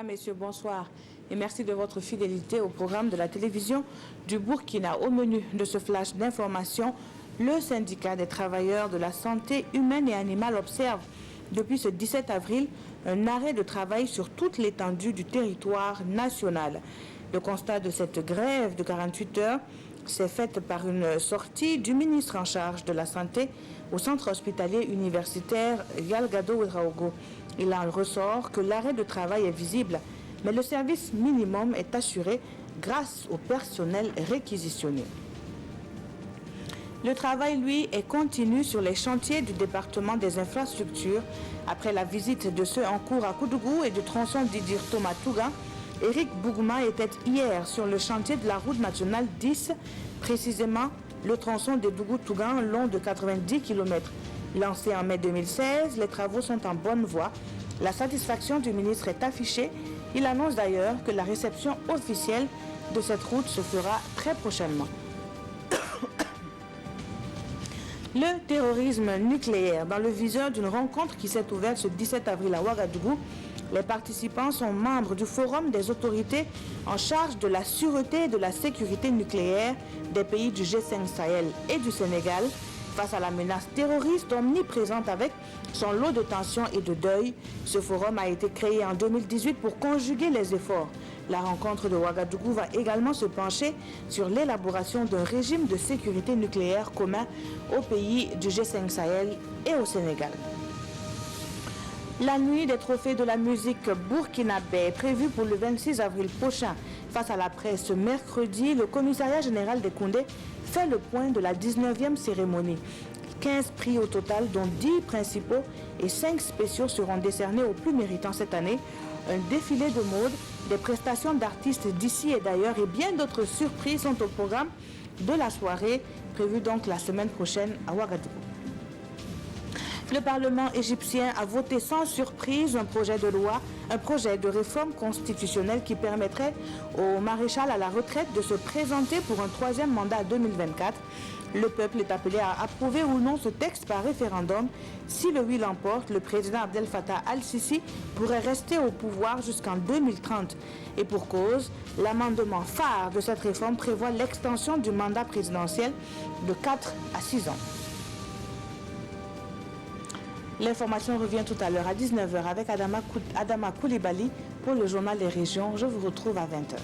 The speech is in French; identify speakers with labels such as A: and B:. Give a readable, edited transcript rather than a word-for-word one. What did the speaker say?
A: Mesdames, Messieurs, bonsoir et merci de votre fidélité au programme de la télévision du Burkina. Au menu de ce flash d'information, le syndicat des travailleurs de la santé humaine et animale observe depuis ce 17 avril un arrêt de travail sur toute l'étendue du territoire national. Le constat de cette grève de 48 heures s'est fait par une sortie du ministre en charge de la santé au centre hospitalier universitaire Yalgado Ouedraogo. Il en ressort que l'arrêt de travail est visible, mais le service minimum est assuré grâce au personnel réquisitionné. Le travail, lui, est continu sur les chantiers du département des infrastructures. Après la visite de ceux en cours à Koudougou et du tronçon d'Idir-Tomatouga, Éric Bougouma était hier sur le chantier de la route nationale 10, précisément le tronçon de Dougou-Tougan long de 90 km. Lancé en mai 2016, les travaux sont en bonne voie. La satisfaction du ministre est affichée. Il annonce d'ailleurs que la réception officielle de cette route se fera très prochainement. Le terrorisme nucléaire dans le viseur d'une rencontre qui s'est ouverte ce 17 avril à Ouagadougou. Les participants sont membres du Forum des autorités en charge de la sûreté et de la sécurité nucléaire des pays du G5 Sahel et du Sénégal. Face à la menace terroriste omniprésente avec son lot de tensions et de deuil, ce forum a été créé en 2018 pour conjuguer les efforts. La rencontre de Ouagadougou va également se pencher sur l'élaboration d'un régime de sécurité nucléaire commun aux pays du G5 Sahel et au Sénégal. La nuit des trophées de la musique burkinabé est prévue pour le 26 avril prochain. Face à la presse, ce mercredi, le commissariat général des Koundés fait le point de la 19e cérémonie. 15 prix au total, dont 10 principaux et 5 spéciaux seront décernés aux plus méritants cette année. Un défilé de mode, des prestations d'artistes d'ici et d'ailleurs et bien d'autres surprises sont au programme de la soirée, prévue donc la semaine prochaine à Ouagadougou. Le Parlement égyptien a voté sans surprise un projet de réforme constitutionnelle qui permettrait au maréchal à la retraite de se présenter pour un troisième mandat à 2024. Le peuple est appelé à approuver ou non ce texte par référendum. Si le oui l'emporte, le président Abdel Fattah al-Sisi pourrait rester au pouvoir jusqu'en 2030. Et pour cause, l'amendement phare de cette réforme prévoit l'extension du mandat présidentiel de 4 à 6 ans. L'information revient tout à l'heure à 19h avec Adama Koulibaly pour le journal des régions. Je vous retrouve à 20h.